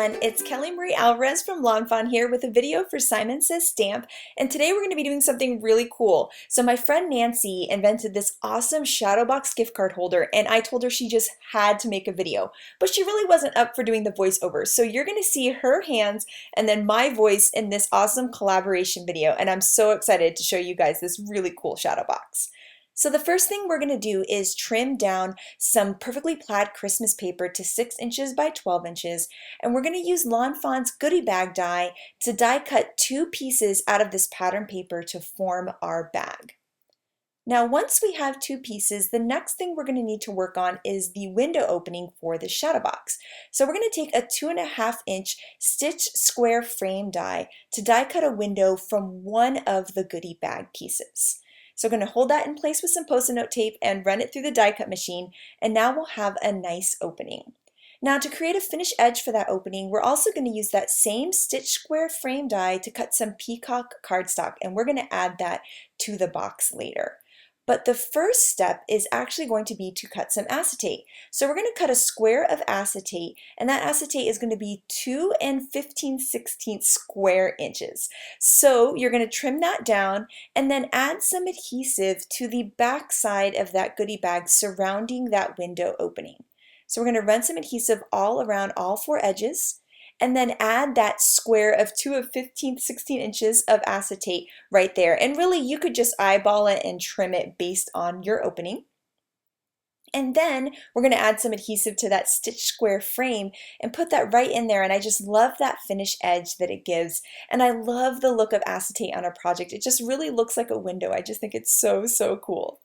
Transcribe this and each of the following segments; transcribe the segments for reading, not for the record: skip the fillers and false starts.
everyone, it's Kelly Marie Alvarez from Fawn here with a video for Simon Says Stamp, and today we're going to be doing something really cool. So my friend Nancy invented this awesome shadow box gift card holder, and I told her she just had to make a video, but she really wasn't up for doing the voiceover. So you're going to see her hands and then my voice in this awesome collaboration video, and I'm so excited to show you guys this really cool shadow box. So the first thing we're going to do is trim down some perfectly plaid Christmas paper to 6 inches by 12 inches, and we're going to use Fawn's Goodie Bag die to die cut 2 pieces out of this pattern paper to form our bag. Now once we have 2 pieces, the next thing we're going to need to work on is the window opening for the shadow box. So we're going to take a 2.5 inch stitch square frame die to die cut a window from one of the Goodie Bag pieces. So we're going to hold that in place with some Post-it note tape and run it through the die cut machine, and now we'll have a nice opening. Now to create a finished edge for that opening, we're also going to use that same stitch square frame die to cut some peacock cardstock, and we're going to add that to the box later. But the first step is actually going to be to cut some acetate. So we're going to cut a square of acetate, and that acetate is going to be 2 15/16 square inches. So you're going to trim that down and then add some adhesive to the back side of that goodie bag surrounding that window opening. So we're going to run some adhesive all around all 4 edges, and then add that square of 2 15/16 inches of acetate right there. And really you could just eyeball it and trim it based on your opening. And then we're going to add some adhesive to that stitch square frame and put that right in there, and I just love that finished edge that it gives. And I love the look of acetate on a project. It just really looks like a window. I just think it's so cool.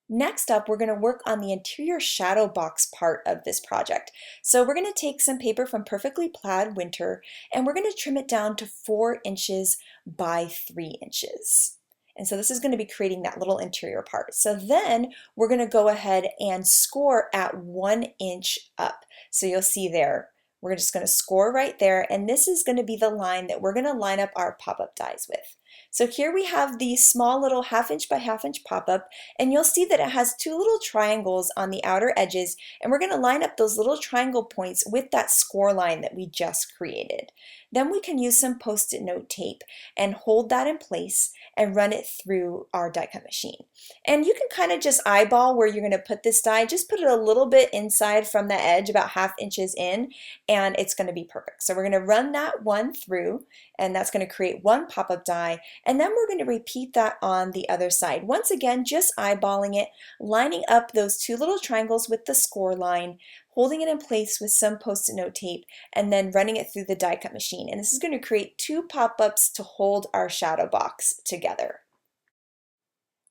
Next up, we're going to work on the interior shadow box part of this project. So we're going to take some paper from Perfectly Plaid Winter, and we're going to trim it down to 4 inches by 3 inches. And so this is going to be creating that little interior part. So then we're going to go ahead and score at 1 inch up. So you'll see there, we're just going to score right there, and this is going to be the line that we're going to line up our pop-up dies with. So here we have the small little 1/2 inch by 1/2 inch pop-up, and you'll see that it has 2 little triangles on the outer edges, and we're going to line up those little triangle points with that score line that we just created. Then we can use some Post-it note tape and hold that in place and run it through our die cut machine. And you can kind of just eyeball where you're going to put this die. Just put it a little bit inside from the edge, about 1/2 inches in, and it's going to be perfect. So we're going to run that one through, and that's going to create one pop-up die, and then we're going to repeat that on the other side. Once again, just eyeballing it, lining up those 2 little triangles with the score line, holding it in place with some Post-it note tape, and then running it through the die cut machine. And this is going to create 2 pop-ups to hold our shadow box together.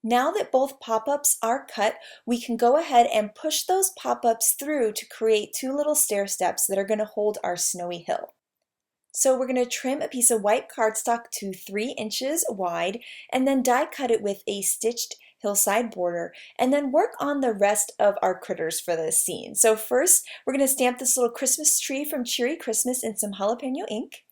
Now that both pop-ups are cut, we can go ahead and push those pop-ups through to create 2 little stair steps that are going to hold our snowy hill. So we're going to trim a piece of white cardstock to 3 inches wide, and then die cut it with a stitched hillside border, and then work on the rest of our critters for this scene. So first, we're going to stamp this little Christmas tree from Cheery Christmas in some jalapeno ink.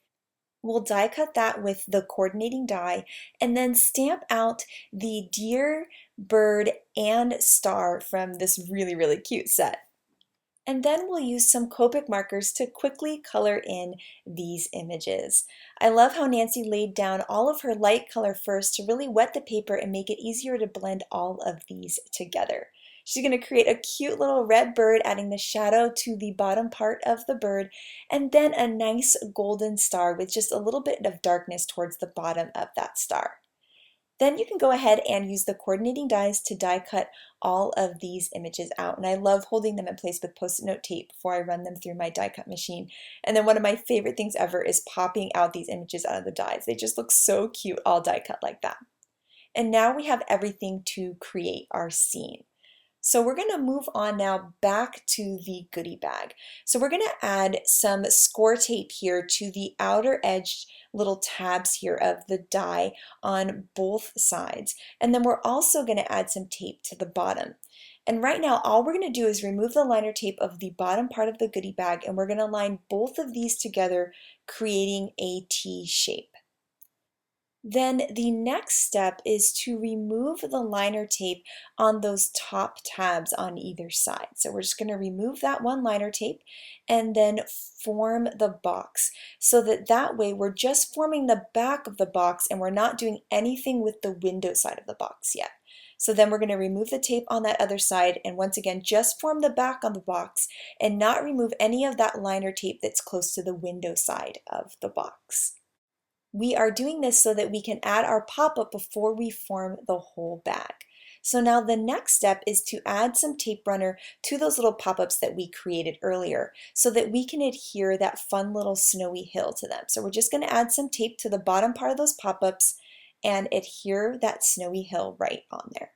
We'll die cut that with the coordinating die, and then stamp out the deer, bird, and star from this really cute set. And then we'll use some Copic markers to quickly color in these images. I love how Nancy laid down all of her light color first to really wet the paper and make it easier to blend all of these together. She's going to create a cute little red bird, adding the shadow to the bottom part of the bird, and then a nice golden star with just a little bit of darkness towards the bottom of that star. Then you can go ahead and use the coordinating dies to die cut all of these images out. And I love holding them in place with Post-it note tape before I run them through my die cut machine. And then one of my favorite things ever is popping out these images out of the dies. They just look so cute all die cut like that. And now we have everything to create our scene. So we're going to move on now back to the goodie bag. So we're going to add some score tape here to the outer edge little tabs here of the die on both sides. And then we're also going to add some tape to the bottom. And right now all we're going to do is remove the liner tape of the bottom part of the goodie bag, and we're going to line both of these together, creating a T shape. Then the next step is to remove the liner tape on those top tabs on either side. So we're just going to remove that one liner tape and then form the box so that way we're just forming the back of the box and we're not doing anything with the window side of the box yet. So then we're going to remove the tape on that other side and once again just form the back on the box and not remove any of that liner tape that's close to the window side of the box. We are doing this so that we can add our pop-up before we form the whole bag. So now the next step is to add some tape runner to those little pop-ups that we created earlier so that we can adhere that fun little snowy hill to them. So we're just going to add some tape to the bottom part of those pop-ups and adhere that snowy hill right on there.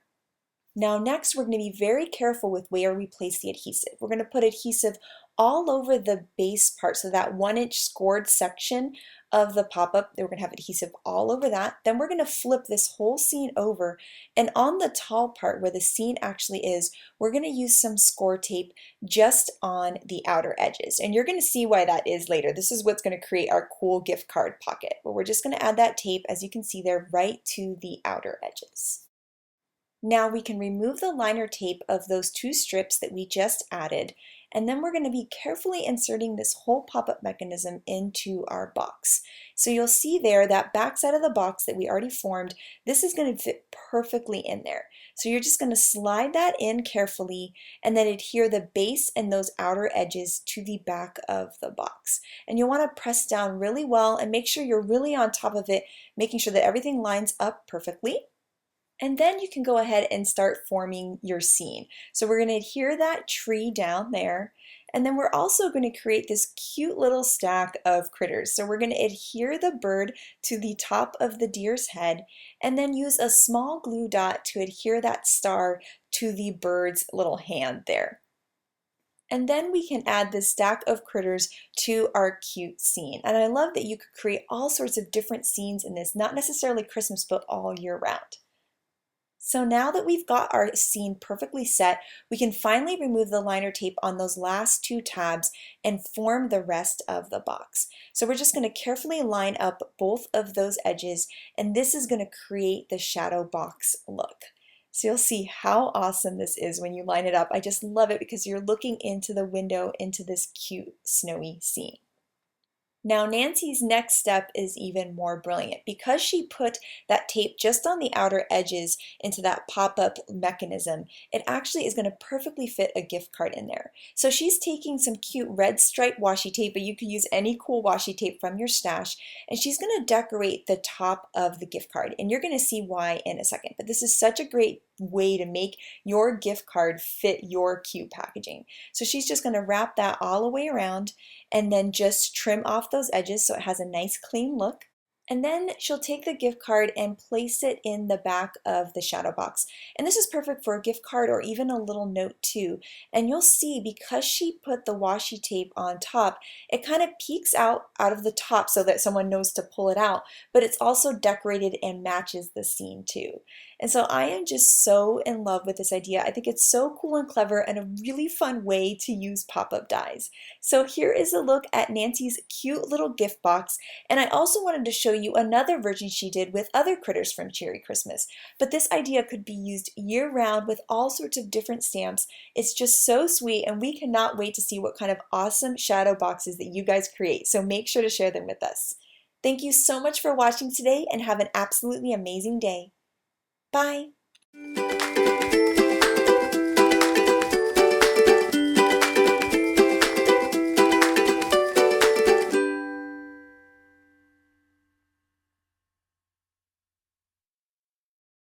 Now next we're going to be very careful with where we place the adhesive. We're going to put adhesive all over the base part, so that 1-inch scored section of the pop-up, we're going to have adhesive all over that. Then we're going to flip this whole scene over, and on the tall part where the scene actually is, we're going to use some score tape just on the outer edges. And you're going to see why that is later. This is what's going to create our cool gift card pocket. But we're just going to add that tape, as you can see there, right to the outer edges. Now we can remove the liner tape of those two strips that we just added, and then we're going to be carefully inserting this whole pop-up mechanism into our box. So you'll see there that back side of the box that we already formed, this is going to fit perfectly in there. So you're just going to slide that in carefully and then adhere the base and those outer edges to the back of the box. And you'll want to press down really well and make sure you're really on top of it, making sure that everything lines up perfectly. And then you can go ahead and start forming your scene. So we're going to adhere that tree down there. And then we're also going to create this cute little stack of critters. So we're going to adhere the bird to the top of the deer's head and then use a small glue dot to adhere that star to the bird's little hand there. And then we can add this stack of critters to our cute scene. And I love that you could create all sorts of different scenes in this, not necessarily Christmas, but all year round. So now that we've got our scene perfectly set, we can finally remove the liner tape on those last two tabs and form the rest of the box. So we're just going to carefully line up both of those edges, and this is going to create the shadow box look. So you'll see how awesome this is when you line it up. I just love it because you're looking into the window into this cute snowy scene. Now Nancy's next step is even more brilliant. Because she put that tape just on the outer edges into that pop-up mechanism, it actually is going to perfectly fit a gift card in there. So she's taking some cute red striped washi tape, but you could use any cool washi tape from your stash, and she's going to decorate the top of the gift card. And you're going to see why in a second. But this is such a great way to make your gift card fit your cute packaging. So she's just going to wrap that all the way around and then just trim off those edges so it has a nice clean look. And then she'll take the gift card and place it in the back of the shadow box. And this is perfect for a gift card or even a little note too. And you'll see because she put the washi tape on top, it kind of peeks out of the top so that someone knows to pull it out, but it's also decorated and matches the scene too. And so I am just so in love with this idea. I think it's so cool and clever and a really fun way to use pop-up dies. So here is a look at Nancy's cute little gift box. And I also wanted to show you another version she did with other critters from Cherry Christmas. But this idea could be used year-round with all sorts of different stamps. It's just so sweet, and we cannot wait to see what kind of awesome shadow boxes that you guys create. So make sure to share them with us. Thank you so much for watching today, and have an absolutely amazing day. Bye!